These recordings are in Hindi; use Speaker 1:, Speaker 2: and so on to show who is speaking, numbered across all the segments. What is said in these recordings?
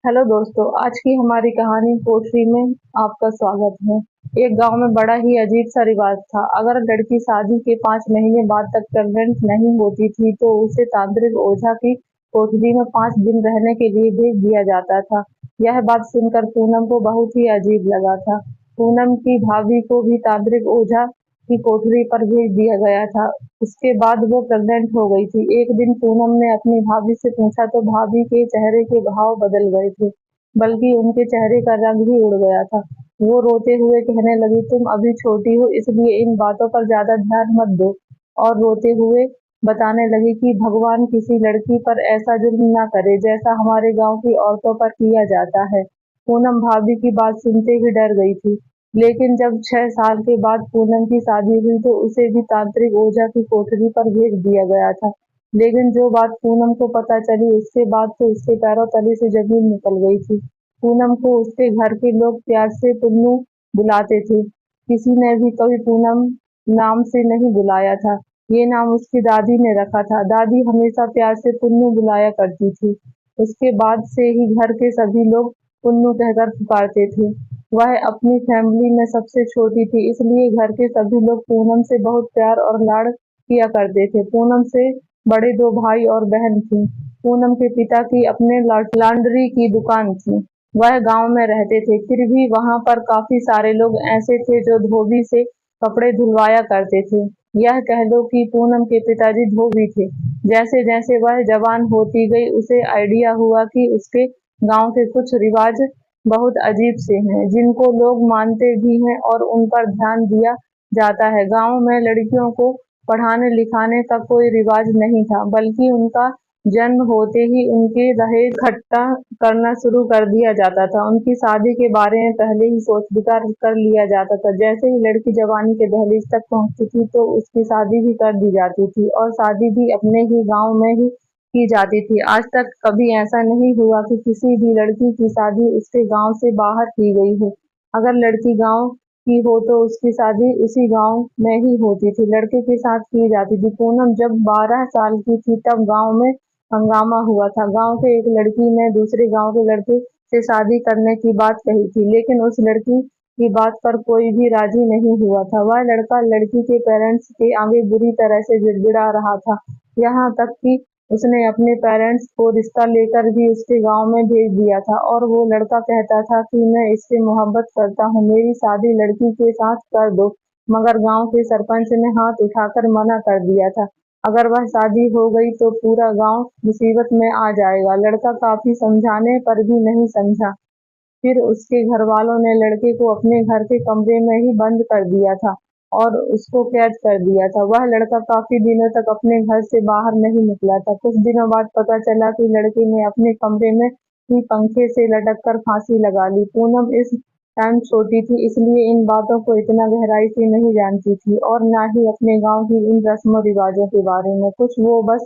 Speaker 1: हेलो दोस्तों, आज की हमारी कहानी पोट्री में आपका स्वागत है। एक गांव में बड़ा ही अजीब सा रिवाज था। अगर लड़की शादी के 5 महीने बाद तक प्रेग्नेंट नहीं होती थी तो उसे तांत्रिक ओझा की कोठरी में 5 दिन रहने के लिए भेज दिया जाता था। यह बात सुनकर पूनम को बहुत ही अजीब लगा था। पूनम की भाभी को भी तांत्रिक ओझा की कोठरी पर भेज दिया गया था। उसके बाद वो प्रेग्नेंट हो गई थी। एक दिन पूनम ने अपनी भाभी से पूछा तो भाभी के चेहरे के भाव बदल गए थे, बल्कि उनके चेहरे का रंग ही उड़ गया था। वो रोते हुए कहने लगी, तुम अभी छोटी हो इसलिए इन बातों पर ज्यादा ध्यान मत दो। और रोते हुए बताने लगी कि भगवान किसी लड़की पर ऐसा जुल्म ना करे जैसा हमारे गांव की औरतों पर किया जाता है। पूनम भाभी की बात सुनते ही डर गई थी। लेकिन जब 6 साल के बाद पूनम की शादी हुई तो उसे भी तांत्रिक ओझा की कोठरी पर भेज दिया गया था। लेकिन जो बात पूनम को पता चली उसके बाद तो उसके पैरों तले से जमीन निकल गई थी। पूनम को उसके घर के लोग प्यार से पुन्नू बुलाते थे। किसी ने भी कभी पूनम नाम से नहीं बुलाया था। ये नाम उसकी दादी ने रखा था। दादी हमेशा प्यार से पुन्नू बुलाया करती थी। उसके बाद से ही घर के सभी लोग पुन्नू कहकर पुकारते थे। वह अपनी फैमिली में सबसे छोटी थी, इसलिए घर के सभी लोग पूनम से बहुत प्यार और लाड़ किया करते थे। पूनम से बड़े 2 भाई और बहन थी। पूनम के पिता की अपने लॉन्ड्री की दुकान थी। वह गांव में रहते थे, फिर भी वहां पर काफी सारे लोग ऐसे थे जो धोबी से कपड़े धुलवाया करते थे। यह कह लो कि पूनम के पिताजी धोबी थे। जैसे जैसे वह जवान होती गई उसे आइडिया हुआ कि उसके गांव के कुछ रिवाज बहुत अजीब से हैं, जिनको लोग मानते भी हैं और उन पर ध्यान दिया जाता है। गांव में लड़कियों को पढ़ाने लिखाने का कोई रिवाज नहीं था, बल्कि उनका जन्म होते ही उनके दहेज इकट्ठा करना शुरू कर दिया जाता था। उनकी शादी के बारे में पहले ही सोच विचार कर लिया जाता था। जैसे ही लड़की जवानी के दहलीज तक पहुंचती थी तो उसकी शादी भी कर दी जाती थी, और शादी भी अपने ही गांव में ही की जाती थी। आज तक कभी ऐसा नहीं हुआ कि किसी भी लड़की की शादी उसके गांव से बाहर की गई हो। अगर लड़की गांव की हो तो उसकी शादी उसी गांव में ही होती थी, लड़के के साथ की जाती थी। पूनम जब 12 साल की थी तब गांव में हंगामा हुआ था। गांव के एक लड़की ने दूसरे गांव के लड़के से शादी करने की बात कही थी, लेकिन उस लड़की की बात पर कोई भी राजी नहीं हुआ था। वह लड़का लड़की के पेरेंट्स के आगे बुरी तरह से गिड़गिड़ा रहा था। यहाँ तक कि उसने अपने पेरेंट्स को रिश्ता लेकर भी उसके गांव में भेज दिया था, और वो लड़का कहता था कि मैं इससे मोहब्बत करता हूँ, मेरी शादी लड़की के साथ कर दो। मगर गांव के सरपंच ने हाथ उठाकर मना कर दिया था। अगर वह शादी हो गई तो पूरा गांव मुसीबत में आ जाएगा। लड़का काफी समझाने पर भी नहीं समझा। फिर उसके घरवालों ने लड़के को अपने घर के कमरे में ही बंद कर दिया था और उसको कैद कर दिया था। वह लड़का काफी दिनों तक अपने घर से बाहर नहीं निकला था। कुछ दिनों बाद पता चला कि लड़के ने अपने कमरे में ही पंखे से लटक कर फांसी लगा ली। पूनम इस टाइम छोटी थी, इसलिए इन बातों को इतना गहराई से नहीं जानती थी, और ना ही अपने गांव की इन रस्मों रिवाजों के बारे में कुछ। वो बस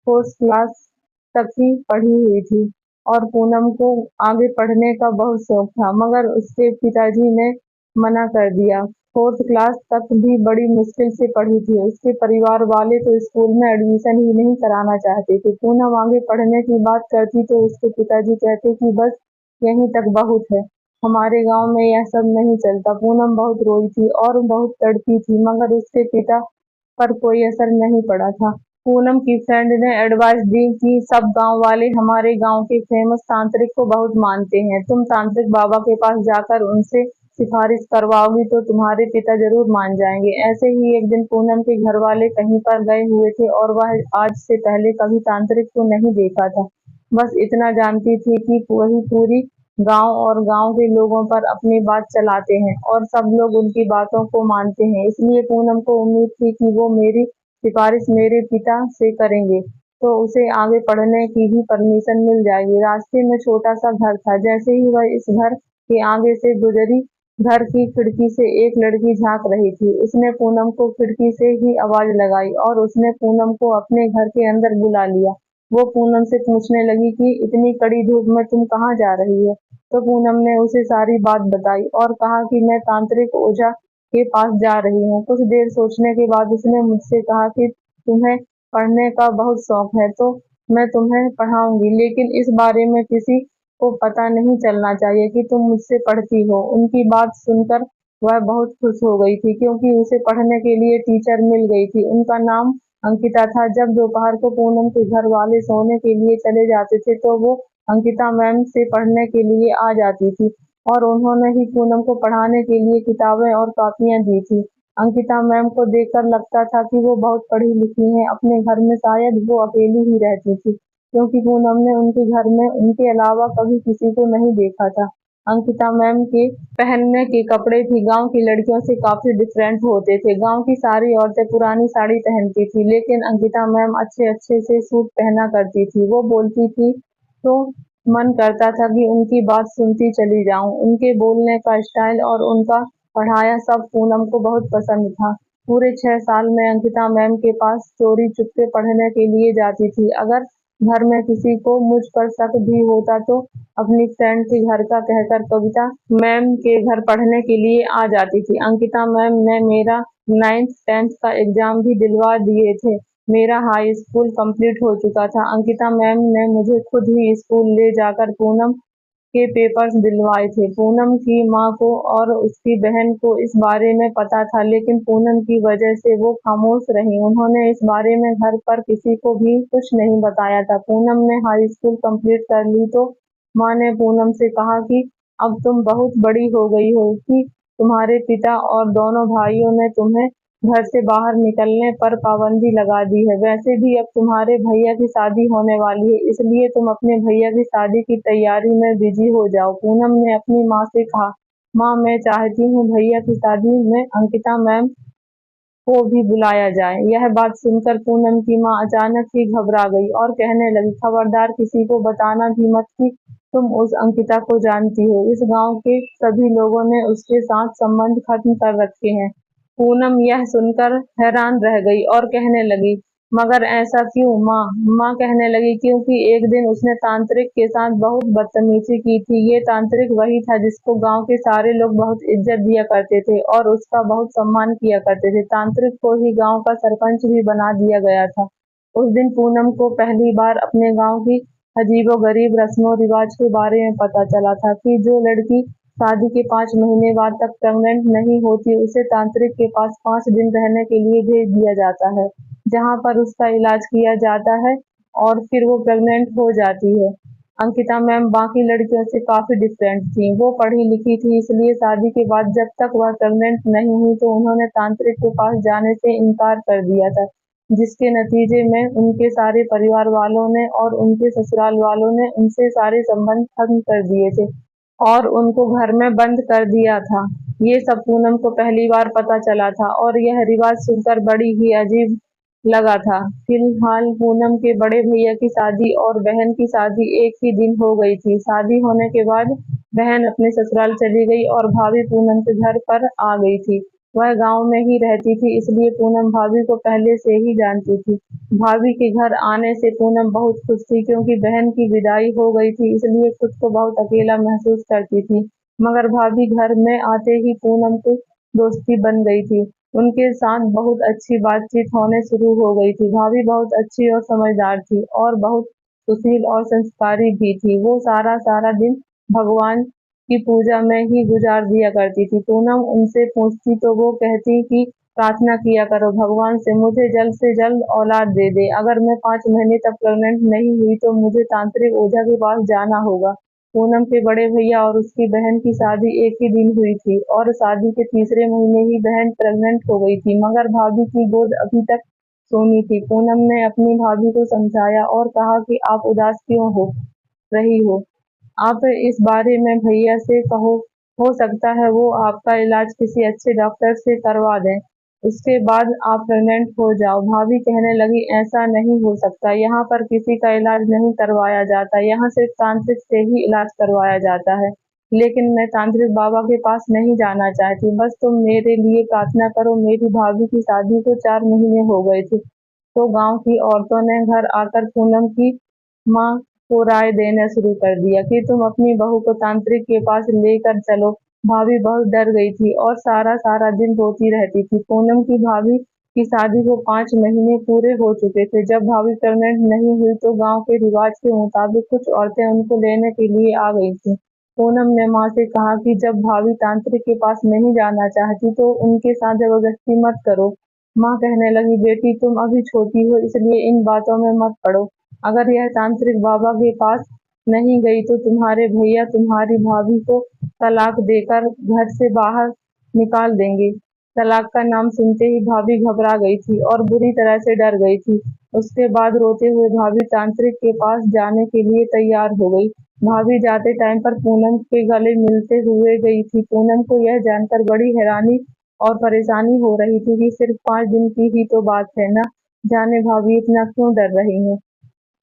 Speaker 1: फोर्थ क्लास तक ही पढ़ी हुई थी, और पूनम को आगे पढ़ने का बहुत शौक था, मगर उसके पिताजी ने मना कर दिया। फोर्थ क्लास तक भी बड़ी मुश्किल से पढ़ी थी। उसके परिवार वाले तो स्कूल में एडमिशन ही नहीं कराना चाहते थे। पूनम आगे पढ़ने की बात करती तो उसके पिताजी कहते कि बस यहीं तक बहुत है, हमारे गांव में यह सब नहीं चलता। पूनम बहुत रोई थी और बहुत तड़पी थी, मगर उसके पिता पर कोई असर नहीं पड़ा था। पूनम की फ्रेंड ने एडवाइस दी कि सब गांव वाले हमारे गांव के फेमस तांत्रिक को बहुत मानते हैं, तुम तांत्रिक बाबा के पास जाकर उनसे सिफारिश करवाओगी तो तुम्हारे पिता जरूर मान जाएंगे। ऐसे ही एक दिन पूनम के घर वाले कहीं पर गए हुए थे और वह आज से पहले कभी तांत्रिक को नहीं देखा था। बस इतना जानती थी कि वही पूरी गांव और गांव के लोगों पर अपनी बात चलाते हैं और सब लोग उनकी बातों को मानते हैं। इसलिए पूनम को उम्मीद थी कि वो मेरी सिफारिश मेरे पिता से करेंगे तो उसे आगे पढ़ने की भी परमिशन मिल जाएगी। रास्ते में छोटा सा घर था। जैसे ही वह इस घर के आगे से गुजरी, घर की खिड़की से एक लड़की झांक रही थी। उसने पूनम को खिड़की से ही आवाज लगाई और उसने पूनम को अपने घर के अंदर बुला लिया। वो पूनम से पूछने लगी कि इतनी कड़ी धूप में तुम कहाँ जा रही हो। तो पूनम ने उसे सारी बात बताई और कहा कि मैं तांत्रिक ओझा के पास जा रही हूँ। कुछ देर सोचने के बाद उसने मुझसे कहा कि तुम्हें पढ़ने का बहुत शौक है तो मैं तुम्हें पढ़ाऊंगी, लेकिन इस बारे में किसी को पता नहीं चलना चाहिए कि तुम मुझसे पढ़ती हो। उनकी बात सुनकर वह बहुत खुश हो गई थी क्योंकि उसे पढ़ने के लिए टीचर मिल गई थी। उनका नाम अंकिता था। जब दोपहर को पूनम के घर वाले सोने के लिए चले जाते थे तो वो अंकिता मैम से पढ़ने के लिए आ जाती थी और उन्होंने ही पूनम को पढ़ाने के लिए किताबें और कॉपियां दी थी। अंकिता मैम को देखकर लगता था कि वो बहुत पढ़ी लिखी हैं। अपने घर में शायद वो अकेली ही रहती थी क्योंकि पूनम ने उनके घर में उनके अलावा कभी किसी को नहीं देखा था। अंकिता मैम के पहनने के कपड़े भी गांव की लड़कियों से काफी डिफरेंट होते थे। गांव की सारी औरतें पुरानी साड़ी पहनती थी लेकिन अंकिता मैम अच्छे अच्छे से सूट पहना करती थी। वो बोलती थी तो मन करता था कि उनकी बात सुनती चली जाऊं। उनके बोलने का स्टाइल और उनका पढ़ाया सब पूनम को बहुत पसंद था। पूरे 6 साल में अंकिता मैम के पास चोरी चुपके पढ़ने के लिए जाती थी। अगर घर में किसी को मुझ पर शक भी होता तो अपनी फ्रेंड के घर का कहकर कविता मैम के घर पढ़ने के लिए आ जाती थी। अंकिता मैम ने मेरा 9th 10th का एग्जाम भी दिलवा दिए थे। मेरा हाई स्कूल कंप्लीट हो चुका था। अंकिता मैम ने मुझे खुद ही स्कूल ले जाकर पूनम के पेपर्स दिलवाए थे। पूनम की माँ को और उसकी बहन को इस बारे में पता था लेकिन पूनम की वजह से वो खामोश रहीं। उन्होंने इस बारे में घर पर किसी को भी कुछ नहीं बताया था। पूनम ने हाई स्कूल कंप्लीट कर ली तो माँ ने पूनम से कहा कि अब तुम बहुत बड़ी हो गई हो कि तुम्हारे पिता और दोनों भाइयों ने तुम्हें घर से बाहर निकलने पर पाबंदी लगा दी है। वैसे भी अब तुम्हारे भैया की शादी होने वाली है इसलिए तुम अपने भैया की शादी की तैयारी में बिजी हो जाओ। पूनम ने अपनी माँ से कहा, माँ मैं चाहती हूँ भैया की शादी में अंकिता मैम को भी बुलाया जाए। यह बात सुनकर पूनम की माँ अचानक ही घबरा गई और कहने लगी, खबरदार किसी को बताना भी मत कि तुम उस अंकिता को जानती हो। इस गांव के सभी लोगों ने उसके साथ संबंध खत्म कर रखे हैं। पूनम यह सुनकर हैरान रह गई और कहने लगी, मगर ऐसा क्यों माँ? माँ कहने लगी, क्योंकि एक दिन उसने तांत्रिक के साथ बहुत बदतमीजी की थी। ये तांत्रिक वही था जिसको गांव के सारे लोग बहुत इज्जत दिया करते थे और उसका बहुत सम्मान किया करते थे। तांत्रिक को ही गांव का सरपंच भी बना दिया गया था। उस दिन पूनम को पहली बार अपने गांव की अजीबोगरीब रस्मों रिवाज के बारे में पता चला था कि जो लड़की शादी के 5 महीने बाद तक प्रेग्नेंट नहीं होती उसे तांत्रिक के पास 5 दिन रहने के लिए भेज दिया जाता है, जहाँ पर उसका इलाज किया जाता है और फिर वो प्रेग्नेंट हो जाती है। अंकिता मैम बाकी लड़कियों से काफी डिफरेंट थी। वो पढ़ी लिखी थी इसलिए शादी के बाद जब तक वह प्रेग्नेंट नहीं हुई तो उन्होंने तांत्रिक के पास जाने से इनकार कर दिया था, जिसके नतीजे में उनके सारे परिवार वालों ने और उनके ससुराल वालों ने उनसे सारे संबंध खत्म कर दिए थे और उनको घर में बंद कर दिया था। ये सब पूनम को पहली बार पता चला था और यह रिवाज सुनकर बड़ी ही अजीब लगा था। फिलहाल पूनम के बड़े भैया की शादी और बहन की शादी एक ही दिन हो गई थी। शादी होने के बाद बहन अपने ससुराल चली गई और भाभी पूनम के घर पर आ गई थी। वह गांव में ही रहती थी इसलिए पूनम भाभी को पहले से ही जानती थी। भाभी के घर आने से पूनम बहुत खुश थी क्योंकि बहन की विदाई हो गई थी इसलिए खुद को बहुत अकेला महसूस करती थी। मगर भाभी घर में आते ही पूनम की दोस्ती बन गई थी। उनके साथ बहुत अच्छी बातचीत होने शुरू हो गई थी। भाभी बहुत अच्छी और समझदार थी और बहुत सुशील और संस्कारी भी थी। वो सारा सारा दिन भगवान की पूजा में ही गुजार दिया करती थी। पूनम उनसे पूछती तो वो कहती कि प्रार्थना किया करो भगवान से मुझे जल्द औलाद दे दे। अगर मैं 5 महीने तक प्रेग्नेंट नहीं हुई तो मुझे तांत्रिक ओझा के पास जाना होगा। पूनम के बड़े भैया और उसकी बहन की शादी एक ही दिन हुई थी और शादी के तीसरे महीने ही बहन प्रेग्नेंट हो गई थी, मगर भाभी की गोद अभी तक सोनी थी। पूनम ने अपनी भाभी को समझाया और कहा कि आप उदास क्यों हो रही हो, आप इस बारे में भैया से कहो, हो सकता है वो आपका इलाज किसी अच्छे डॉक्टर से करवा दें, उसके बाद आप प्रेग्नेंट हो जाओ। भाभी कहने लगी, ऐसा नहीं हो सकता, यहाँ पर किसी का इलाज नहीं करवाया जाता, यहाँ सिर्फ तांत्रिक से ही इलाज करवाया जाता है। लेकिन मैं तांत्रिक बाबा के पास नहीं जाना चाहती, बस तुम मेरे लिए प्रार्थना करो। मेरी भाभी की शादी को 4 महीने हो गए थे तो गांव की औरतों ने घर आकर पूनम की माँ को राय देना शुरू कर दिया कि तुम अपनी बहू को तांत्रिक के पास लेकर चलो। भाभी बहुत डर गई थी और सारा सारा दिन रोती रहती थी। पूनम की भाभी की शादी को 5 महीने पूरे हो चुके थे। जब भाभी प्रेग्नेंट नहीं हुई तो गांव के रिवाज के मुताबिक कुछ औरतें उनको लेने के लिए आ गई थीं। पूनम ने माँ से कहा कि जब भाभी तांत्रिक के पास नहीं जाना चाहती तो उनके साथ जबरदस्ती मत करो। माँ कहने लगी, बेटी तुम अभी छोटी हो इसलिए इन बातों में मत पड़ो। अगर यह तांत्रिक बाबा के पास नहीं गई तो तुम्हारे भैया तुम्हारी भाभी को तलाक देकर घर से बाहर निकाल देंगे। तलाक का नाम सुनते ही भाभी घबरा गई थी और बुरी तरह से डर गई थी। उसके बाद रोते हुए भाभी तांत्रिक के पास जाने के लिए तैयार हो गई। भाभी जाते टाइम पर पूनम के गले मिलते हुए गई थी। पूनम को यह जानकर बड़ी हैरानी और परेशानी हो रही थी कि सिर्फ 5 दिन की ही तो बात है, न जाने भाभी इतना क्यों डर रही हैं।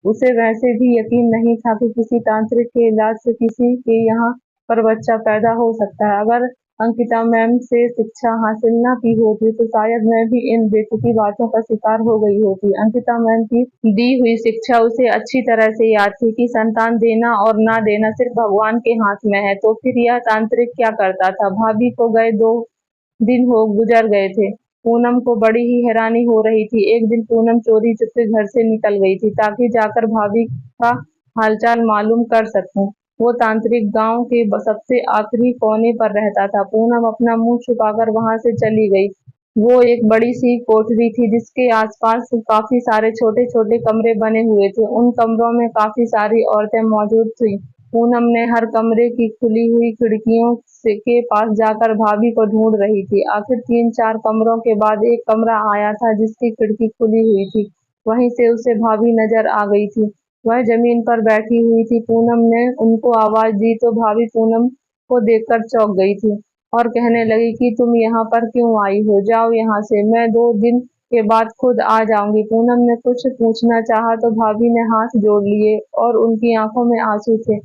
Speaker 1: उसे वैसे भी यकीन नहीं था कि किसी तांत्रिक के इलाज से किसी के यहाँ पर बच्चा पैदा हो सकता है। अगर अंकिता मैम से शिक्षा हासिल न की होती तो शायद मैं भी इन बेतुकी बातों का शिकार हो गई होती। अंकिता मैम की दी हुई शिक्षा उसे अच्छी तरह से याद थी कि संतान देना और ना देना सिर्फ भगवान के हाथ में है। तो फिर यह तांत्रिक क्या करता था? भाभी को गए 2 दिन हो गुजर गए थे। पूनम को बड़ी ही हैरानी हो रही थी। एक दिन पूनम चोरी चुपके घर से निकल गई थी ताकि जाकर भाभी का हालचाल मालूम कर सकूं। वो तांत्रिक गांव के सबसे आखिरी कोने पर रहता था। पूनम अपना मुंह छुपाकर वहां से चली गई। वो एक बड़ी सी कोठरी थी जिसके आसपास काफी सारे छोटे छोटे कमरे बने हुए थे। उन कमरों में काफी सारी औरतें मौजूद थीं। पूनम ने हर कमरे की खुली हुई खिड़कियों के पास जाकर भाभी को ढूंढ रही थी। आखिर 3-4 कमरों के बाद एक कमरा आया था जिसकी खिड़की खुली हुई थी। वहीं से उसे भाभी नजर आ गई थी। वह जमीन पर बैठी हुई थी। पूनम ने उनको आवाज दी तो भाभी पूनम को देखकर चौंक गई थी और कहने लगी कि तुम यहाँ पर क्यों आई हो? जाओ यहाँ से, मैं 2 दिन के बाद खुद आ जाऊंगी। पूनम ने कुछ पूछना चाहा तो भाभी ने हाथ जोड़ लिए और उनकी आंखों में आंसू थे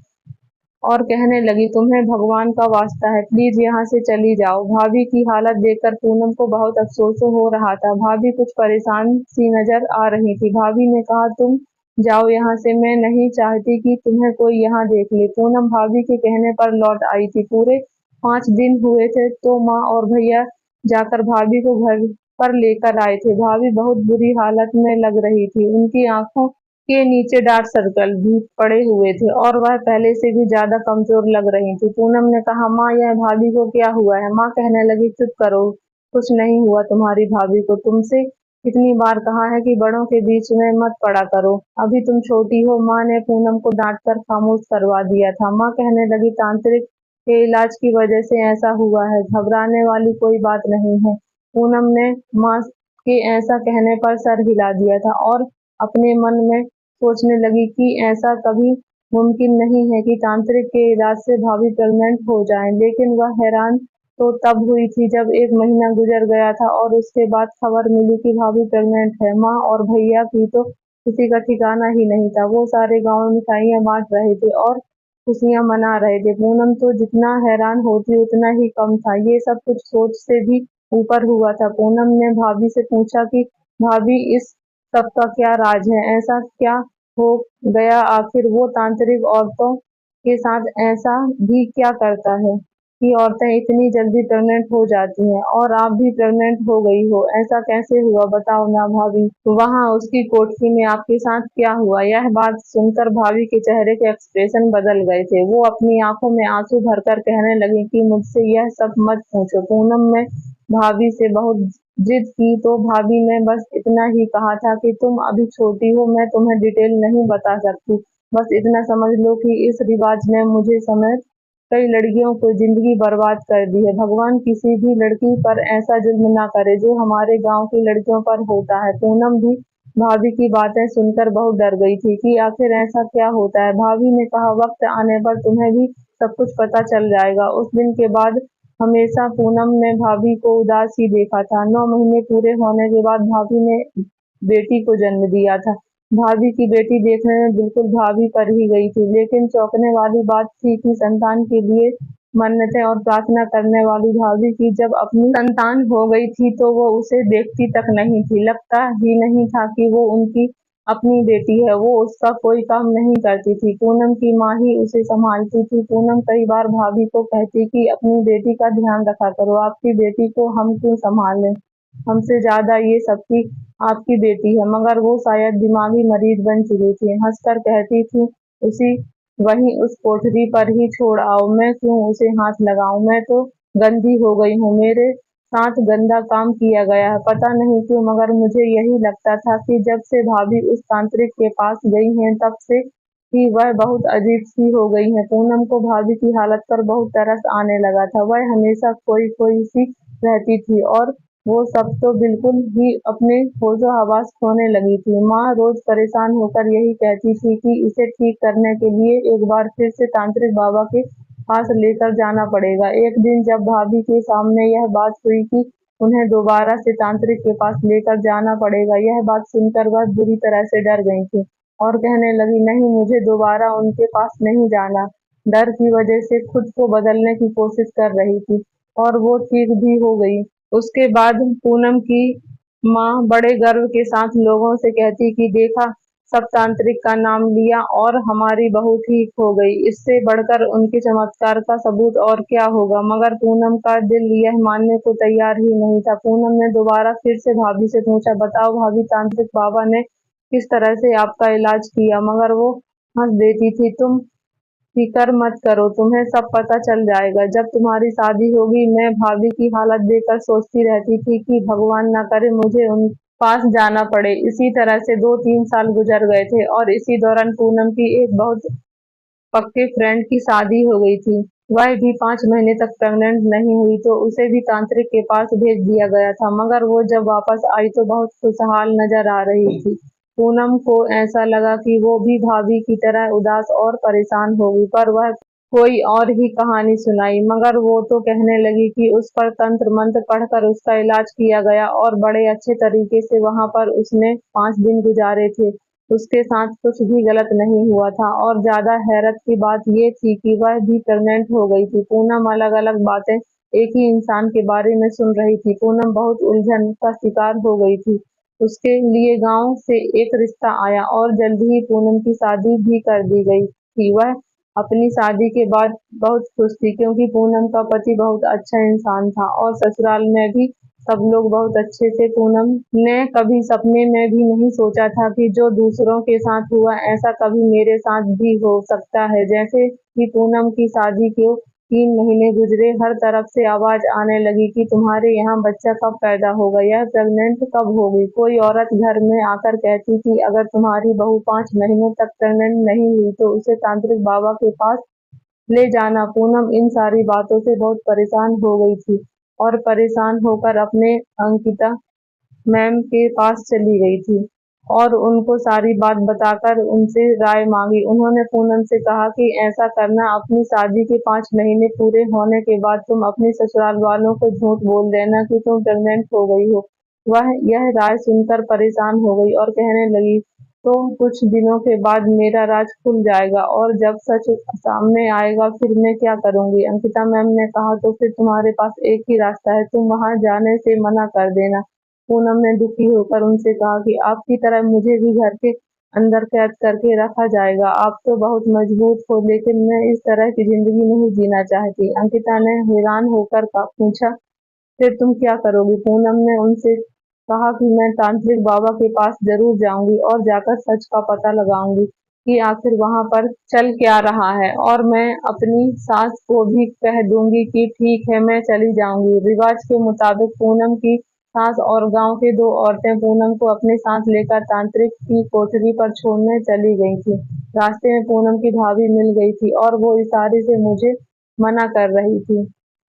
Speaker 1: और कहने लगी, तुम्हें भगवान का वास्ता है, प्लीज यहाँ से चली जाओ। भाभी की हालत देखकर पूनम को बहुत अफसोस हो रहा था। भाभी कुछ परेशान सी नजर आ रही थी। भाभी ने कहा, तुम जाओ यहाँ से, मैं नहीं चाहती कि तुम्हें कोई यहाँ देख ले। पूनम भाभी के कहने पर लौट आई थी। पूरे 5 दिन हुए थे तो माँ और भैया जाकर भाभी को घर पर लेकर आए थे। भाभी बहुत बुरी हालत में लग रही थी। उनकी आंखों के नीचे डार्क सर्कल भी पड़े हुए थे और वह पहले से भी ज्यादा कमजोर लग रही थी। पूनम ने कहा, माँ यह भाभी को क्या हुआ है? माँ कहने लगी, चुप करो, कुछ नहीं हुआ तुम्हारी भाभी को। तुमसे कितनी बार कहा है कि बड़ों के बीच में मत पड़ा करो, अभी तुम छोटी हो। माँ ने पूनम को डांट कर खामोश करवा दिया था। माँ कहने लगी, तांत्रिक के इलाज की वजह से ऐसा हुआ है, घबराने वाली कोई बात नहीं है। पूनम ने माँ के ऐसा कहने पर सर हिला दिया था और अपने मन में सोचने लगी कि ऐसा कभी मुमकिन नहीं है कि तांत्रिक के इलाज से भाभी प्रेग्नेंट हो जाएं। लेकिन वह हैरान तो तब हुई थी जब 1 महीना गुजर गया था और उसके बाद खबर मिली कि भाभी प्रेग्नेंट है। माँ और भैया की तो किसी का ठिकाना ही नहीं था। वो सारे गांव में मिठाइयाँ बांट रहे थे और खुशियां मना रहे थे। पूनम तो जितना हैरान होती उतना ही कम था। ये सब कुछ सोच से भी ऊपर हुआ था। पूनम ने भाभी से पूछा कि भाभी इस सबका क्या राज है? ऐसा क्या हो गया? आखिर वो तांत्रिक औरतों के साथ ऐसा भी क्या करता है कि औरतें इतनी जल्दी प्रेग्नेंट हो जाती हैं? और आप भी प्रेग्नेंट हो गई हो, ऐसा कैसे हुआ बताओ ना भाभी? वहां उसकी कोठरी में आपके साथ क्या हुआ? यह बात सुनकर भाभी के चेहरे के एक्सप्रेशन बदल गए थे। वो अपनी आंखों में आंसू भरकर कहने लगी कि मुझसे यह सब मत पूछो। पूनम में भाभी से बहुत जिद की तो भाभी ने बस इतना ही कहा था कि तुम अभी छोटी हो, मैं तुम्हें डिटेल नहीं बता सकती। बस इतना समझ लो कि इस रिवाज ने मुझे समेत कई लड़कियों को जिंदगी बर्बाद कर दी है। भगवान किसी भी लड़की पर ऐसा जुल्म ना करे जो हमारे गांव की लड़कियों पर होता है। पूनम भी भाभी की बातें सुनकर बहुत डर गई थी कि आखिर ऐसा क्या होता है। भाभी ने कहा, वक्त आने पर तुम्हें भी सब कुछ पता चल जाएगा। उस दिन के बाद हमेशा पूनम ने भाभी को उदास ही देखा था। 9 महीने पूरे होने के बाद भाभी ने बेटी को जन्म दिया था। भाभी की बेटी देखने में बिल्कुल भाभी पर ही गई थी, लेकिन चौंकने वाली बात थी कि संतान के लिए मन्नतें और प्रार्थना करने वाली भाभी की जब अपनी संतान हो गई थी तो वो उसे देखती तक नहीं थी। लगता ही नहीं था कि वो उनकी अपनी बेटी है। वो उसका कोई काम नहीं करती थी, पूनम की माँ ही उसे संभालती थी। पूनम कई बार भाभी को कहती कि अपनी बेटी का ध्यान रखा करो, आपकी बेटी को हम क्यों संभालें। हमसे ज्यादा ये सबकी आपकी बेटी है, मगर वो शायद दिमागी मरीज बन चुकी थी। हंसकर कहती थी, उसी वहीं उस कोठरी पर ही छोड़ आओ, मैं क्यों उसे हाथ लगाऊं, मैं तो गंदी हो गई हूँ, मेरे साथ गंदा काम किया गया है। पता नहीं क्यों, मगर मुझे यही लगता था कि जब से भाभी उस तांत्रिक के पास गई हैं, तब से ही वह बहुत अजीब सी हो गई हैं। पूनम को भाभी की हालत पर बहुत तरस आने लगा था। वह हमेशा खोई खोई सी रहती थी और वो सब तो बिल्कुल ही अपने होशो-हवास खोने लगी थी। माँ रोज परेशान होकर यही कहती थी कि इसे ठीक करने के लिए एक बार फिर से तांत्रिक बाबा के पास लेकर जाना पड़ेगा। एक दिन जब भाभी के सामने यह बात हुई कि उन्हें दोबारा से तांत्रिक के पास लेकर जाना पड़ेगा, यह बात सुनकर वह बुरी तरह से डर गई थी और कहने लगी, नहीं, मुझे दोबारा उनके पास नहीं जाना। डर की वजह से खुद को बदलने की कोशिश कर रही थी और वो ठीक भी हो गई। उसके बाद पूनम की माँ बड़े गर्व के साथ लोगों से कहती कि देखा, सब तांत्रिक का नाम लिया और हमारी बहू ठीक हो गई। इससे बढ़कर उनके चमत्कार का सबूत और क्या होगा। मगर पूनम का दिल यह मानने को तैयार ही नहीं था। पूनम ने दोबारा फिर से भाभी से पूछा, बताओ भाभी, तांत्रिक बाबा ने किस तरह से आपका इलाज किया। मगर वो हंस देती थी, तुम फिकर मत करो, तुम्हें सब पता चल जाएगा जब तुम्हारी शादी होगी। मैं भाभी की हालत देखकर सोचती रहती थी कि भगवान न करे मुझे उन पास जाना पड़े। इसी तरह से 2-3 साल गुजर गए थे और इसी दौरान पूनम की एक बहुत पक्के फ्रेंड की शादी हो गई थी। वह भी 5 महीने तक प्रेग्नेंट नहीं हुई तो उसे भी तांत्रिक के पास भेज दिया गया था। मगर वो जब वापस आई तो बहुत खुशहाल नजर आ रही थी। पूनम को ऐसा लगा कि वो भी भाभी की तरह उदास और परेशान होगी, पर वह कोई और ही कहानी सुनाई। मगर वो तो कहने लगी कि उस पर तंत्र मंत्र पढ़कर उसका इलाज किया गया और बड़े अच्छे तरीके से वहां पर उसने 5 दिन गुजारे थे। उसके साथ कुछ भी गलत नहीं हुआ था और ज्यादा हैरत की बात ये थी कि वह भी प्रेग्नेंट हो गई थी। पूनम अलग अलग बातें एक ही इंसान के बारे में सुन रही थी। पूनम बहुत उलझन का शिकार हो गई थी। उसके लिए गांव से एक रिश्ता आया और जल्द ही पूनम की शादी भी कर दी गई थी। वह अपनी शादी के बाद बहुत खुश थी क्योंकि पूनम का पति बहुत अच्छा इंसान था और ससुराल में भी सब लोग बहुत अच्छे थे। पूनम ने कभी सपने में भी नहीं सोचा था कि जो दूसरों के साथ हुआ ऐसा कभी मेरे साथ भी हो सकता है। जैसे ही पूनम की शादी के 3 महीने गुजरे, हर तरफ से आवाज आने लगी कि तुम्हारे यहाँ बच्चा कब पैदा होगा, यह प्रेग्नेंट कब होगी। कोई औरत घर में आकर कहती कि अगर तुम्हारी बहू 5 महीने तक प्रेग्नेंट नहीं हुई तो उसे तांत्रिक बाबा के पास ले जाना। पूनम इन सारी बातों से बहुत परेशान हो गई थी और परेशान होकर अपने अंकिता मैम के पास चली गई थी और उनको सारी बात बताकर उनसे राय मांगी। उन्होंने पूनम से कहा कि ऐसा करना, अपनी शादी के 5 महीने पूरे होने के बाद तुम अपने ससुराल वालों को झूठ बोल देना कि तुम प्रेग्नेंट हो गई हो। वह यह राय सुनकर परेशान हो गई और कहने लगी, तो कुछ दिनों के बाद मेरा राज खुल जाएगा और जब सच सामने आएगा फिर मैं क्या करूंगी। अंकिता मैम ने कहा, तो फिर तुम्हारे पास एक ही रास्ता है, तुम वहां जाने से मना कर देना। पूनम ने दुखी होकर उनसे कहा कि आपकी तरह मुझे भी घर के अंदर कैद करके रखा जाएगा। आप तो बहुत मजबूत हो, लेकिन मैं इस तरह की जिंदगी नहीं जीना चाहती। अंकिता ने हैरान होकर पूछा, फिर तुम क्या करोगी। पूनम ने उनसे कहा कि मैं तांत्रिक बाबा के पास जरूर जाऊंगी और जाकर सच का पता लगाऊंगी कि आखिर वहां पर चल क्या रहा है, और मैं अपनी सास को भी कह दूंगी कि ठीक है, मैं चली जाऊंगी। रिवाज के मुताबिक पूनम की सास और गांव के 2 औरतें पूनम को अपने साथ लेकर तांत्रिक की कोठरी पर छोड़ने चली गई थी। रास्ते में पूनम की भाभी मिल गई थी और वो इशारे से मुझे मना कर रही थी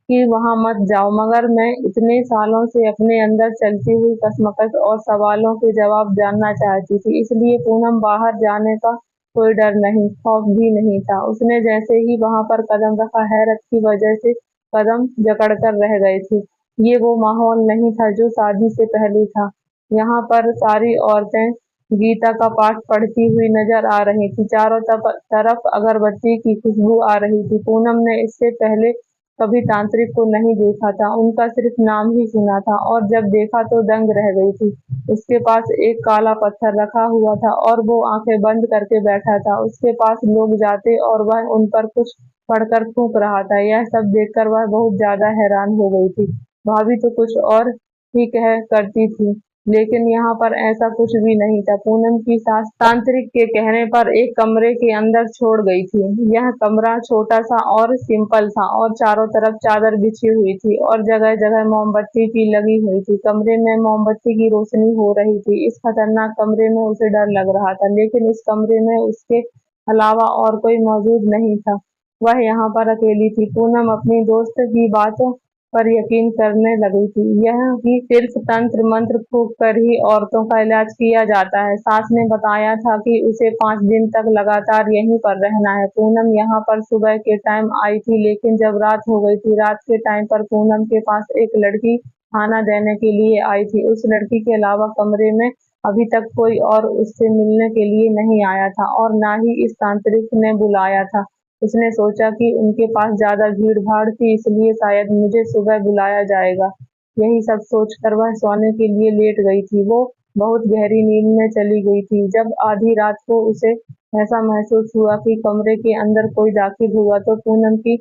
Speaker 1: कि वहां मत जाओ, मगर मैं इतने सालों से अपने अंदर चलती हुई कशमकश और सवालों के जवाब जानना चाहती थी, इसलिए पूनम बाहर जाने का कोई डर नहीं, खौफ भी नहीं था। उसने जैसे ही वहां पर कदम रखा, हैरत की वजह से कदम जकड़कर रह गए थे। ये वो माहौल नहीं था जो शादी से पहले था। यहाँ पर सारी औरतें गीता का पाठ पढ़ती हुई नजर आ रही थी। चारों तरफ अगरबत्ती की खुशबू आ रही थी। पूनम ने इससे पहले कभी तांत्रिक को नहीं देखा था, उनका सिर्फ नाम ही सुना था और जब देखा तो दंग रह गई थी। उसके पास एक काला पत्थर रखा हुआ था और वो आंखें बंद करके बैठा था। उसके पास लोग जाते और वह उन पर कुछ पढ़कर थूक रहा था। यह सब देखकर वह बहुत ज्यादा हैरान हो गई थी। भाभी तो कुछ और ही कह करती थी, लेकिन यहाँ पर ऐसा कुछ भी नहीं था। पूनम की सास तांत्रिक के कहने पर एक कमरे के अंदर छोड़ गई थी। यह कमरा छोटा सा और सिंपल था और चारों तरफ चादर बिछी हुई थी और जगह जगह मोमबत्ती की लगी हुई थी। कमरे में मोमबत्ती की रोशनी हो रही थी। इस खतरनाक कमरे में उसे डर लग रहा था, लेकिन इस कमरे में उसके अलावा और कोई मौजूद नहीं था। वह यहाँ पर अकेली थी। पूनम अपनी दोस्त की बातों पर यकीन करने लगी थी। यह कि सिर्फ तंत्र मंत्र फूंक कर ही औरतों का इलाज किया जाता है। सास ने बताया था कि उसे 5 दिन तक लगातार यहीं पर रहना है। पूनम यहाँ पर सुबह के टाइम आई थी, लेकिन जब रात हो गई थी, रात के टाइम पर पूनम के पास एक लड़की खाना देने के लिए आई थी। उस लड़की के अलावा कमरे में अभी तक कोई और उससे मिलने के लिए नहीं आया था और ना ही इस तांत्रिक ने बुलाया था। उसने सोचा कि उनके पास ज्यादा भीड़-भाड़ थी, इसलिए शायद मुझे सुबह बुलाया जाएगा। यही सब सोचकर वह सोने के लिए लेट गई थी। वो बहुत गहरी नींद में चली गई थी। जब आधी रात को उसे ऐसा महसूस हुआ कि कमरे के अंदर कोई दाखिल हुआ, तो पूनम की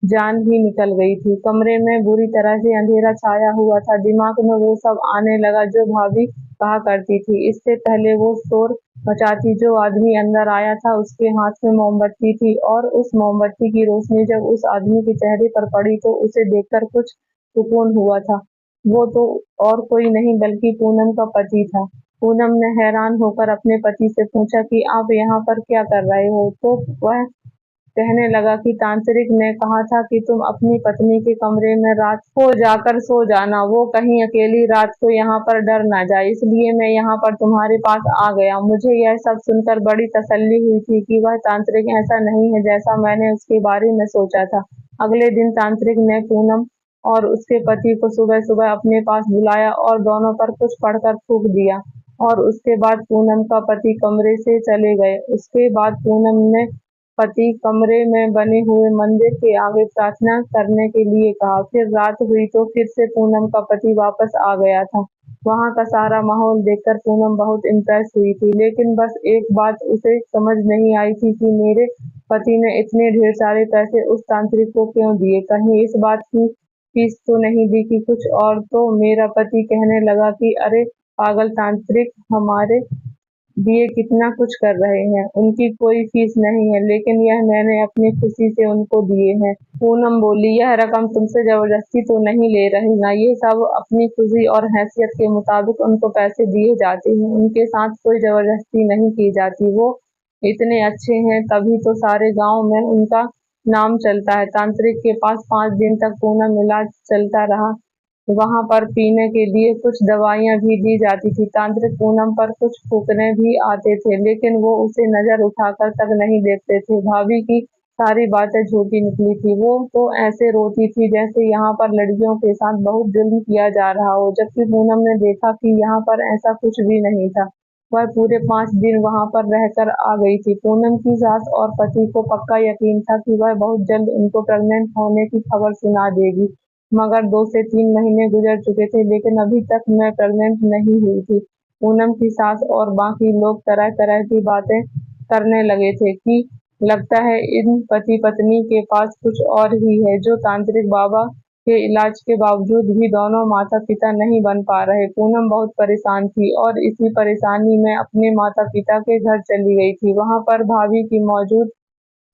Speaker 1: जान ही निकल गई थी। कमरे में बुरी तरह से अंधेरा छाया हुआ था। दिमाग में वो सब आने लगा जो भाभी कहा करती थी। इससे पहले वो शोर मचाती, जो आदमी अंदर आया था उसके हाथ में मोमबत्ती थी और उस मोमबत्ती की रोशनी जब उस आदमी के चेहरे पर पड़ी तो उसे देखकर कुछ सुकून हुआ था। वो तो और कोई नहीं बल्कि पूनम का पति था। पूनम ने हैरान होकर अपने पति से पूछा कि आप यहाँ पर क्या कर रहे हो? तो वह कहने लगा कि तांत्रिक ने कहा था कि तुम अपनी पत्नी के कमरे में रात को जाकर सो जाना। वो कहीं अकेली रात को यहाँ पर डर ना जाए, इसलिए मैं यहाँ पर तुम्हारे पास आ गया। मुझे यह सब सुनकर बड़ी तसल्ली हुई थी कि वह तांत्रिक ऐसा नहीं है जैसा मैंने उसके बारे में सोचा था। अगले दिन तांत्रिक ने पूनम और उसके पति को सुबह सुबह अपने पास बुलाया और दोनों पर कुछ पढ़कर फूंक दिया और उसके बाद पूनम का पति कमरे से चले गए। उसके बाद पूनम ने पति कमरे में बने हुए मंदिर के आगे प्रार्थना करने के लिए कहा। फिर रात हुई तो फिर से पूनम का पति वापस आ गया था। वहाँ का सारा माहौल देखकर पूनम बहुत इम्प्रेस हुई थी, लेकिन बस एक बात उसे समझ नहीं आई थी कि मेरे पति ने इतने ढेर सारे पैसे उस तांत्रिक को क्यों दिए? कहीं इस बात की फीस तो नहीं दी कि कुछ और? तो मेरा पति कहने लगा कि अरे पागल, तांत्रिक हमारे दिए कितना कुछ कर रहे हैं, उनकी कोई फीस नहीं है, लेकिन यह मैंने अपनी खुशी से उनको दिए हैं। पूनम बोली, यह रकम तुमसे जबरदस्ती तो नहीं ले रही ना? ये सब अपनी खुशी और हैसियत के मुताबिक उनको पैसे दिए जाते हैं, उनके साथ कोई जबरदस्ती नहीं की जाती। वो इतने अच्छे हैं तभी तो सारे गांव में उनका नाम चलता है। तांत्रिक के पास 5 दिन तक पूनम इलाज चलता रहा। वहाँ पर पीने के लिए कुछ दवाइयाँ भी दी जाती थी। तांत्रिक पूनम पर कुछ फूँकने भी आते थे, लेकिन वो उसे नज़र उठाकर तक नहीं देखते थे। भाभी की सारी बातें झूठी निकली थी। वो तो ऐसे रोती थी जैसे यहाँ पर लड़कियों के साथ बहुत जुल्म किया जा रहा हो, जबकि पूनम ने देखा कि यहाँ पर ऐसा कुछ भी नहीं था। वह पूरे 5 दिन वहाँ पर रहकर आ गई थी। पूनम की सास और पति को पक्का यकीन था कि वह बहुत जल्द उनको प्रेग्नेंट होने की खबर सुना देगी। मगर 2 से 3 महीने गुजर चुके थे, लेकिन अभी तक मैं प्रेग्नेंट नहीं हुई थी। पूनम की सास और बाकी लोग तरह-तरह की बातें करने लगे थे कि लगता है इन पति-पत्नी के पास कुछ और ही है, जो तांत्रिक बाबा के इलाज के बावजूद भी दोनों माता-पिता नहीं बन पा रहे। पूनम बहुत परेशान थी और इसी परेशानी में अपने माता-पिता के घर चली गई थी। वहाँ पर भाभी की मौजूद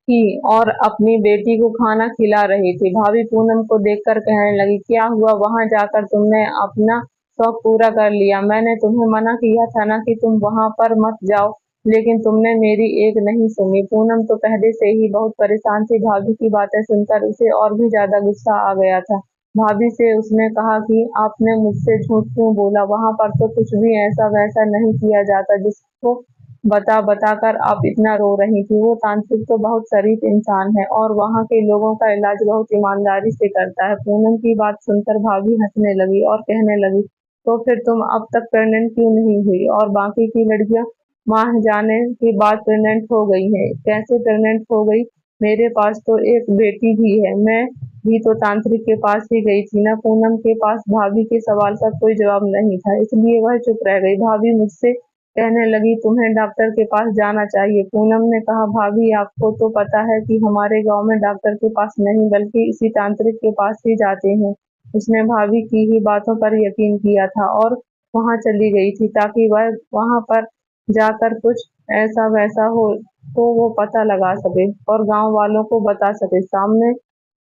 Speaker 1: थी और अपनी बेटी को खाना खिला रही थी। भाभी पूनम को देखकर कहने लगी, क्या हुआ? वहाँ जाकर तुमने अपना शौक पूरा कर लिया। मैंने तुम्हें मना किया था ना कि तुम वहाँ पर मत जाओ, लेकिन तुमने मेरी एक नहीं सुनी। पूनम तो पहले से ही बहुत परेशान थी। भाभी की बातें सुनकर उसे और भी ज्यादा गुस्सा आ गया था। भाभी से उसने कहा कि आपने मुझसे झूठ क्यों बोला? वहाँ पर तो कुछ भी ऐसा वैसा नहीं किया जाता जिसको बता बताकर आप इतना रो रही थी। वो तांत्रिक तो बहुत शरीफ इंसान है और वहाँ के लोगों का इलाज बहुत ईमानदारी से करता है। पूनम की बात सुनकर भाभी हंसने लगी और कहने लगी, तो फिर तुम अब तक प्रेग्नेंट क्यों नहीं हुई? और बाकी की लड़कियां माह जाने के बाद प्रेग्नेंट हो गई हैं, कैसे प्रेग्नेंट हो गई? मेरे पास तो एक बेटी भी है, मैं भी तो तांत्रिक के पास ही गई थी ना। पूनम के पास भाभी के सवाल का कोई जवाब नहीं था, इसलिए वह चुप रह गई। भाभी मुझसे कहने लगी, तुम्हें डॉक्टर के पास जाना चाहिए। पूनम ने कहा, भाभी आपको तो पता है कि हमारे गांव में डॉक्टर के पास नहीं बल्कि इसी तांत्रिक के पास ही जाते हैं। उसने भाभी की ही बातों पर यकीन किया था और वहाँ चली गई थी ताकि वह वहाँ पर जाकर कुछ ऐसा वैसा हो तो वो पता लगा सके और गांव वालों को बता सके सामने।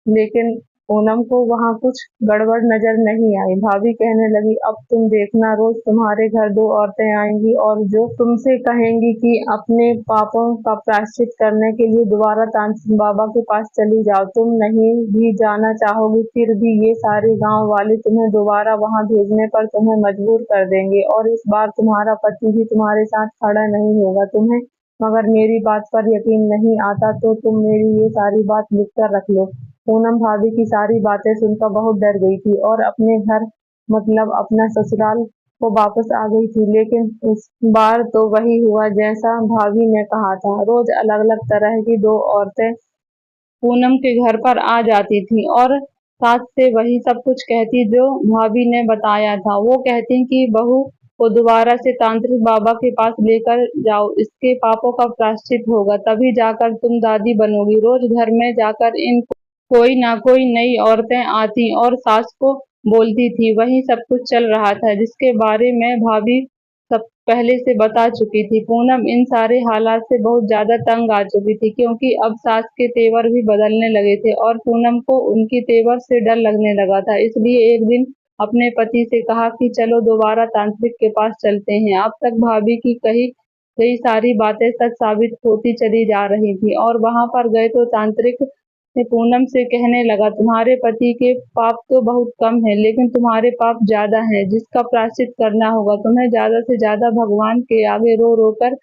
Speaker 1: लेकिन पूनम को वहाँ कुछ गड़बड़ नजर नहीं आई। भाभी कहने लगी, अब तुम देखना, रोज तुम्हारे घर दो औरतें आएंगी और जो तुमसे कहेंगी कि अपने पापों का प्रायश्चित करने के लिए दोबारा तांत्रिक बाबा के पास चली जाओ। तुम नहीं भी जाना चाहोगी, फिर भी ये सारे गांव वाले तुम्हें दोबारा वहाँ भेजने पर तुम्हें मजबूर कर देंगे और इस बार तुम्हारा पति भी तुम्हारे साथ खड़ा नहीं होगा। तुम्हें मगर मेरी बात पर यकीन नहीं आता तो तुम मेरी ये सारी बात लिख कर रख लो। पूनम भाभी की सारी बातें सुनकर बहुत डर गई थी और अपने घर मतलब अपना ससुराल को वापस आ गई थी। लेकिन इस बार तो वही हुआ जैसा भाभी ने कहा था। रोज अलग अलग तरह की दो औरतें पूनम के घर पर आ जाती थी और सास से वही सब कुछ कहती जो भाभी ने बताया था। वो कहती कि बहू को दोबारा से तांत्रिक बाबा के पास लेकर जाओ, इसके पापों का प्रायश्चित होगा, तभी जाकर तुम दादी बनोगी। रोज घर में जाकर इन कोई ना कोई नई औरतें आती और सास को बोलती थी। वही सब कुछ चल रहा था जिसके बारे में भाभी सब पहले से बता चुकी थी। पूनम इन सारे हालात से बहुत ज्यादा तंग आ चुकी थी क्योंकि अब सास के तेवर भी बदलने लगे थे और पूनम को उनकी तेवर से डर लगने लगा था। इसलिए एक दिन अपने पति से कहा कि चलो दोबारा तांत्रिक के पास चलते हैं। अब तक भाभी की कही कई सारी बातें सच साबित होती चली जा रही थी और वहां पर गए तो तांत्रिक ने पूनम से कहने लगा, तुम्हारे पति के पाप तो बहुत कम है लेकिन तुम्हारे पाप ज्यादा हैं जिसका प्रायश्चित करना होगा। तुम्हें ज्यादा से ज्यादा भगवान के आगे रो रो कर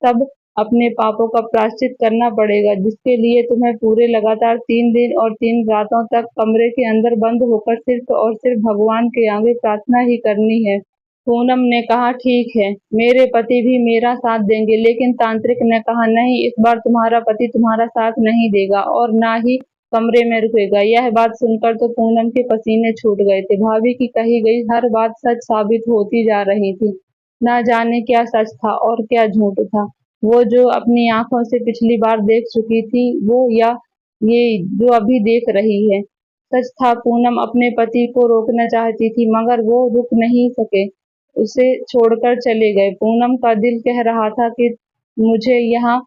Speaker 1: सब अपने पापों का प्रायश्चित करना पड़ेगा, जिसके लिए तुम्हें पूरे लगातार 3 दिन और 3 रातों तक कमरे के अंदर बंद होकर सिर्फ और सिर्फ भगवान के आगे प्रार्थना ही करनी है। पूनम ने कहा, ठीक है, मेरे पति भी मेरा साथ देंगे। लेकिन तांत्रिक ने कहा, नहीं, इस बार तुम्हारा पति तुम्हारा साथ नहीं देगा और ना ही कमरे में रुकेगा। यह बात सुनकर तो पूनम के पसीने छूट गए थे। भाभी की कही गई हर बात सच साबित होती जा रही थी। ना जाने क्या सच था और क्या झूठ था। वो जो अपनी आंखों से पिछली बार देख चुकी थी वो या ये जो अभी देख रही है। सच था, पूनम अपने पति को रोकना चाहती थी मगर वो रुक नहीं सके, उसे छोड़कर चले गए। पूनम का दिल कह रहा था कि मुझे यहाँ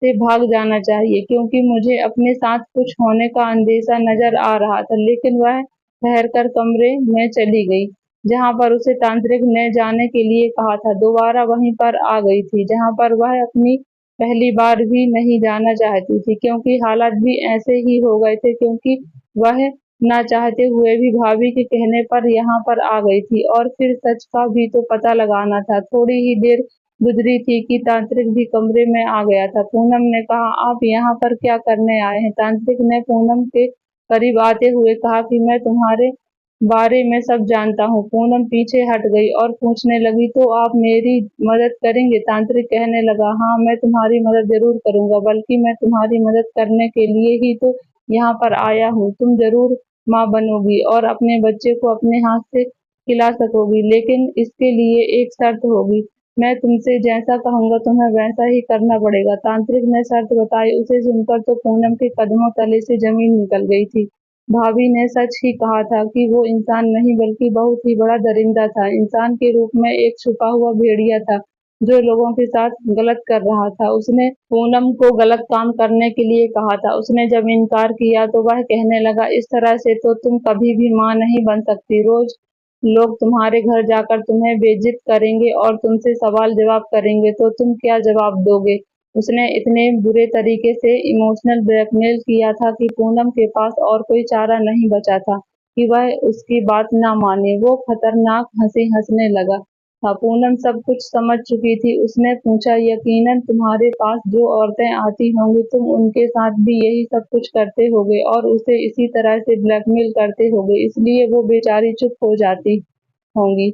Speaker 1: से भाग जाना चाहिए क्योंकि मुझे अपने साथ कुछ होने का अंदेशा नजर आ रहा था। लेकिन वह ठहरकर कमरे में चली गई जहाँ पर उसे तांत्रिक ने जाने के लिए कहा था। दोबारा वहीं पर आ गई थी जहाँ पर वह अपनी पहली बार भी नहीं जाना चाहती थी क्योंकि हालात भी ऐसे ही हो गए थे, क्योंकि वह ना चाहते हुए भी भाभी के कहने पर यहाँ पर आ गई थी और फिर सच का भी तो पता लगाना था। थोड़ी ही देर गुजरी थी कि तांत्रिक भी कमरे में आ गया था। पूनम ने कहा, आप यहाँ पर क्या करने आए हैं? तांत्रिक ने पूनम के करीब आते हुए कहा कि मैं तुम्हारे बारे में सब जानता हूँ। पूनम पीछे हट गई और पूछने लगी, तो आप मेरी मदद करेंगे? तांत्रिक कहने लगा, हाँ, मैं तुम्हारी मदद जरूर करूंगा, बल्कि मैं तुम्हारी मदद करने के लिए ही तो यहाँ पर आया हूँ। तुम जरूर माँ बनोगी और अपने बच्चे को अपने हाथ से खिला सकोगी, लेकिन इसके लिए एक शर्त होगी। मैं तुमसे जैसा कहूंगा तुम्हें वैसा ही करना पड़ेगा। तांत्रिक ने शर्त बताई। उसे सुनकर तो पूनम के कदमों तले से जमीन निकल गई थी। भाभी ने सच ही कहा था कि वो इंसान नहीं बल्कि बहुत ही बड़ा दरिंदा था। इंसान के रूप में एक छुपा हुआ भेड़िया था जो लोगों के साथ गलत कर रहा था। उसने पूनम को गलत काम करने के लिए कहा था। उसने जब इनकार किया तो वह कहने लगा, इस तरह से तो तुम कभी भी माँ नहीं बन सकती। रोज लोग तुम्हारे घर जाकर तुम्हें बेइज्जत करेंगे और तुमसे सवाल जवाब करेंगे तो तुम क्या जवाब दोगे? उसने इतने बुरे तरीके से इमोशनल ब्लैकमेल किया था कि पूनम के पास और कोई चारा नहीं बचा था कि वह उसकी बात ना माने। वो खतरनाक हंसी हंसने लगा था। पूनम सब कुछ समझ चुकी थी। उसने पूछा, यकीनन तुम्हारे पास जो औरतें आती होंगी तुम उनके साथ भी यही सब कुछ करते होगे और उसे इसी तरह से ब्लैकमेल करते होगे, इसलिए वो बेचारी चुप हो जाती होंगी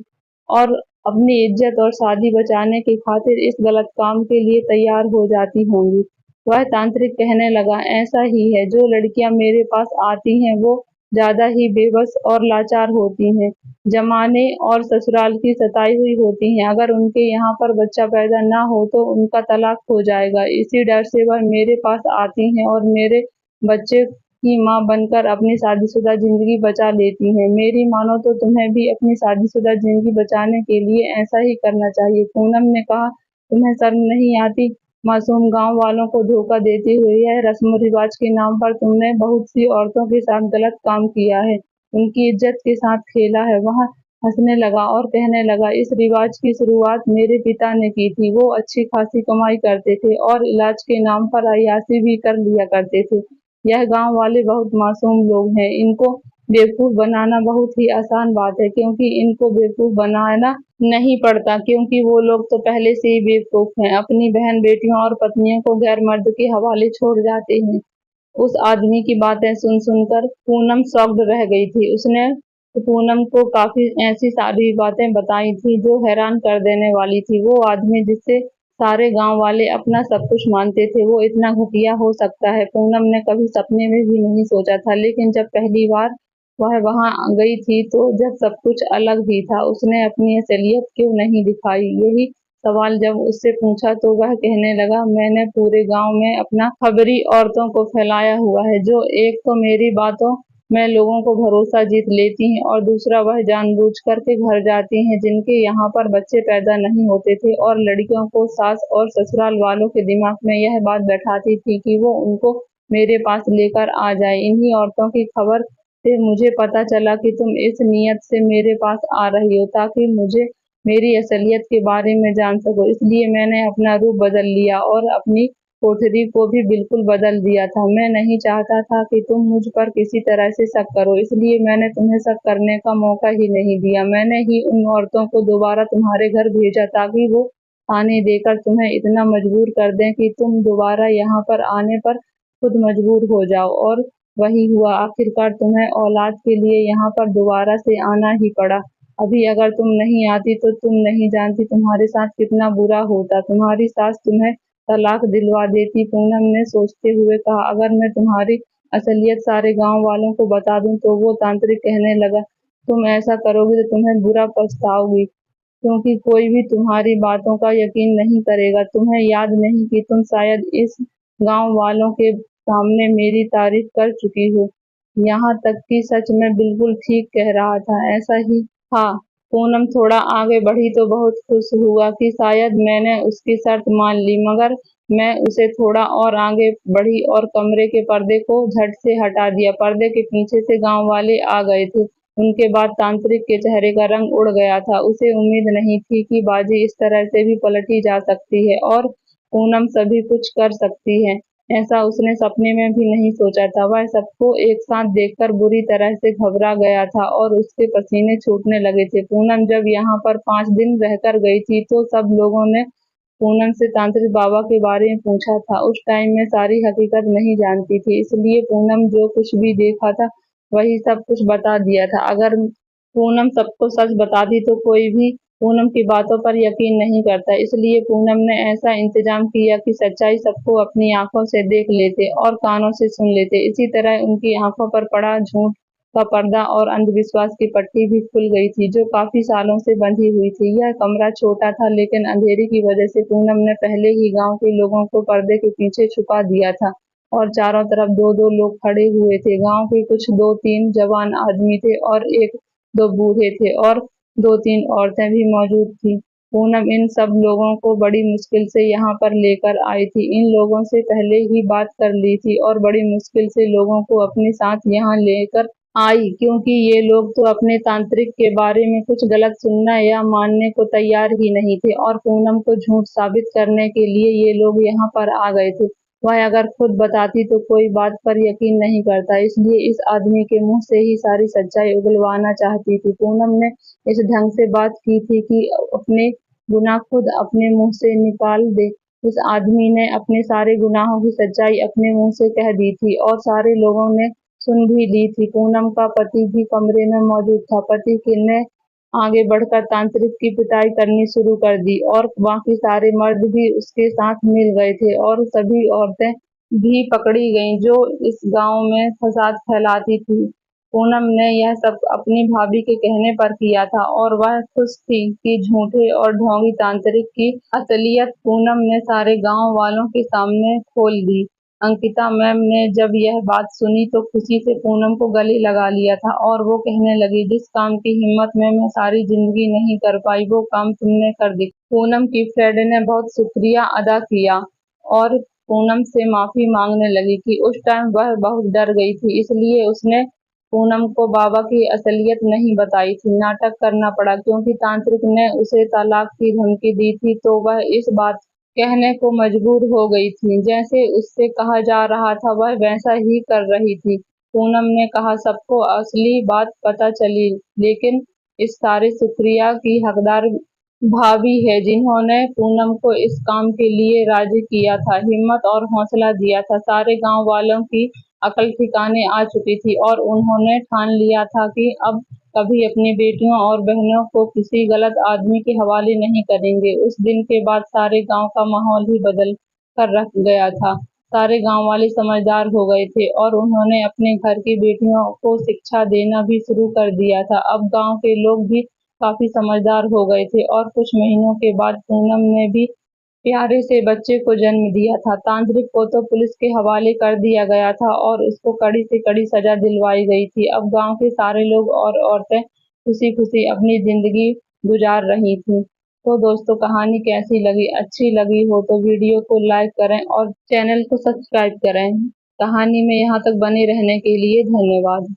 Speaker 1: और अपनी इज्जत और शादी बचाने की खातिर इस गलत काम के लिए तैयार हो जाती होंगी। वह तांत्रिक कहने लगा, ऐसा ही है, जो लड़कियां मेरे पास आती हैं वो ज्यादा ही बेबस और लाचार होती हैं, जमाने और ससुराल की सताई हुई होती हैं। अगर उनके यहाँ पर बच्चा पैदा ना हो तो उनका तलाक हो जाएगा। इसी डर से वह मेरे पास आती हैं और मेरे बच्चे की मां बनकर अपनी शादीशुदा जिंदगी बचा लेती हैं। मेरी मानो तो तुम्हें भी अपनी शादीशुदा जिंदगी बचाने के लिए ऐसा ही करना चाहिए। पूनम ने कहा, तुम्हें शर्म नहीं आती? मासूम गांव वालों को धोखा देते हुए यह रस्म रिवाज के नाम पर तुमने बहुत सी औरतों के साथ गलत काम किया है, उनकी इज्जत के साथ खेला है। वह हंसने लगा और कहने लगा, इस रिवाज की शुरुआत मेरे पिता ने की थी। वो अच्छी खासी कमाई करते थे और इलाज के नाम पर अय्याशी भी कर लिया करते थे। यह गांव वाले बहुत मासूम लोग हैं, इनको बेवकूफ बनाना बहुत ही आसान बात है, क्योंकि इनको बेवकूफ बनाना नहीं पड़ता, क्योंकि वो लोग तो पहले से ही बेवकूफ हैं। अपनी बहन बेटियों और पत्नियों को गैर मर्द के हवाले छोड़ जाते हैं। उस आदमी की बातें सुन सुनकर पूनम शॉक्ड रह गई थी। उसने पूनम को काफी ऐसी सारी बातें बताई थी जो हैरान कर देने वाली थी। वो आदमी जिससे सारे गांव वाले अपना सब कुछ मानते थे, वो इतना घटिया हो सकता है, पूनम ने कभी सपने में भी नहीं सोचा था। लेकिन जब पहली बार वह वहां गई थी तो जब सब कुछ अलग ही था, उसने अपनी असलियत क्यों नहीं दिखाई, यही सवाल जब उससे पूछा तो वह कहने लगा, मैंने पूरे गांव में अपना खबरी औरतों को फैलाया हुआ है, जो एक तो मेरी बातों में लोगों को भरोसा जीत लेती हैं और दूसरा वह जानबूझ कर के घर जाती हैं जिनके यहाँ पर बच्चे पैदा नहीं होते थे, और लड़कियों को सास और ससुराल वालों के दिमाग में यह बात बैठाती थी कि वो उनको मेरे पास लेकर आ जाए। इन्हीं औरतों की खबर से मुझे पता चला कि तुम इस नीयत से मेरे पास आ रही हो ताकि मुझे मेरी असलियत के बारे में जान सको। इसलिए मैंने अपना रूप बदल लिया और अपनी कोठरी को भी बिल्कुल बदल दिया था। मैं नहीं चाहता था कि तुम मुझ पर किसी तरह से शक करो, इसलिए मैंने तुम्हें शक करने का मौका ही नहीं दिया। मैंने ही उन औरतों को दोबारा तुम्हारे घर भेजा ताकि वो आने देकर तुम्हें इतना मजबूर कर दें कि तुम दोबारा यहाँ पर आने पर खुद मजबूर हो जाओ। और वही हुआ, आखिरकार तुम्हें औलाद के लिए यहाँ पर दोबारा से आना ही पड़ा। अभी अगर तुम नहीं आती तो तुम नहीं जानती तुम्हारे साथ कितना बुरा होता। तुम्हारी सास तुम्हें तलाक दिलवा देती। पूनम ने सोचते हुए कहा, अगर मैं तुम्हारी असलियत सारे गांव वालों को बता दूं तो वो तांत्रिक कहने लगा, तुम ऐसा करोगी तो तुम्हें बुरा पछताओगी, क्योंकि कोई भी तुम्हारी बातों का यकीन नहीं करेगा। तुम्हें याद नहीं कि तुम शायद इस गांव वालों के सामने मेरी तारीफ कर चुकी हो। यहाँ तक कि सच में बिल्कुल ठीक कह रहा था, ऐसा ही था। पूनम थोड़ा आगे बढ़ी तो बहुत खुश हुआ कि शायद मैंने उसकी शर्त मान ली, मगर मैं उसे थोड़ा और आगे बढ़ी और कमरे के पर्दे को झट से हटा दिया। पर्दे के पीछे से गांव वाले आ गए थे। उनके बाद तांत्रिक के चेहरे का रंग उड़ गया था। उसे उम्मीद नहीं थी कि बाजी इस तरह से भी पलटी जा सकती है और पूनम सभी कुछ कर सकती है। ऐसा उसने सपने में भी नहीं सोचा था। वह सबको एक साथ देखकर बुरी तरह से घबरा गया था और उसके पसीने छूटने लगे थे। पूनम जब यहाँ पर 5 दिन रहकर गई थी तो सब लोगों ने पूनम से तांत्रिक बाबा के बारे में पूछा था। उस टाइम में सारी हकीकत नहीं जानती थी, इसलिए पूनम जो कुछ भी देखा था वही सब कुछ बता दिया था। अगर पूनम सबको सच बताती तो कोई भी पूनम की बातों पर यकीन नहीं करता, इसलिए पूनम ने ऐसा इंतजाम किया कि सच्चाई सबको अपनी आंखों से देख लेते और कानों से सुन लेते। इसी तरह उनकी आंखों पर पड़ा झूठ का पर्दा और अंधविश्वास की पट्टी भी खुल गई थी, जो काफी सालों से बंधी हुई थी। यह कमरा छोटा था, लेकिन अंधेरे की वजह से पूनम ने पहले ही गांव के लोगों को पर्दे के पीछे छुपा दिया था और चारों तरफ दो दो लोग खड़े हुए थे। गांव के कुछ 2-3 जवान आदमी थे और 1-2 बूढ़े थे और 2-3 औरतें भी मौजूद थी। पूनम इन सब लोगों को बड़ी मुश्किल से यहाँ पर लेकर आई थी। इन लोगों से पहले ही बात कर ली थी और बड़ी मुश्किल से लोगों को अपने साथ यहाँ लेकर आई, क्योंकि ये लोग तो अपने तांत्रिक के बारे में कुछ गलत सुनना या मानने को तैयार ही नहीं थे और पूनम को झूठ साबित करने के लिए ये लोग यहाँ पर आ गए थे। वह अगर खुद बताती तो कोई बात पर यकीन नहीं करता, इसलिए इस आदमी के मुंह से ही सारी सच्चाई उगलवाना चाहती थी। पूनम ने इस ढंग से बात की थी कि अपने गुनाह खुद अपने मुंह से निकाल दे। इस आदमी ने अपने सारे गुनाहों की सच्चाई अपने मुंह से कह दी थी और सारे लोगों ने सुन भी ली थी। पूनम का पति भी कमरे में मौजूद था। पति ने आगे बढ़कर तांत्रिक की पिटाई करनी शुरू कर दी और बाकी सारे मर्द भी उसके साथ मिल गए थे और सभी औरतें भी पकड़ी गईं जो इस गांव में फसाद फैलाती थी। पूनम ने यह सब अपनी भाभी के कहने पर किया था और वह खुश थी कि झूठे और ढोंगी तांत्रिक की असलियत पूनम ने सारे गांव वालों के सामने खोल दी। अंकिता मैम ने जब यह बात सुनी तो खुशी से पूनम को गले लगा लिया था और वो कहने लगी, जिस काम की हिम्मत में मैं सारी जिंदगी नहीं कर पाई वो काम तुमने कर दिखाया। पूनम की फ्रेंड ने बहुत शुक्रिया अदा किया और पूनम से माफी मांगने लगी कि उस टाइम वह बहुत डर गई थी, इसलिए उसने पूनम को बाबा की असलियत नहीं बताई थी। नाटक करना पड़ा क्योंकि तांत्रिक ने उसे तलाक की धमकी दी थी, तो वह इस बात कहने को मजबूर हो गई थी। जैसे उससे कहा जा रहा था वह वैसा ही कर रही थी। पूनम ने कहा, सबको असली बात पता चली, लेकिन इस सारे शुक्रिया की हकदार भाभी है जिन्होंने पूनम को इस काम के लिए राजी किया था, हिम्मत और हौसला दिया था। सारे गांव वालों की अकल ठिकाने आ चुकी थी और उन्होंने ठान लिया था कि अब कभी अपनी बेटियों और बहनों को किसी गलत आदमी के हवाले नहीं करेंगे। उस दिन के बाद सारे गांव का माहौल ही बदल कर रख गया था। सारे गांव वाले समझदार हो गए थे और उन्होंने अपने घर की बेटियों को शिक्षा देना भी शुरू कर दिया था। अब गांव के लोग भी काफी समझदार हो गए थे और कुछ महीनों के बाद पूनम ने भी प्यारे से बच्चे को जन्म दिया था। तांत्रिक को तो पुलिस के हवाले कर दिया गया था और उसको कड़ी से कड़ी सजा दिलवाई गई थी। अब गांव के सारे लोग और औरतें खुशी खुशी अपनी जिंदगी गुजार रही थी। तो दोस्तों, कहानी कैसी लगी? अच्छी लगी हो तो वीडियो को लाइक करें और चैनल को सब्सक्राइब करें। कहानी में यहाँ तक बने रहने के लिए धन्यवाद।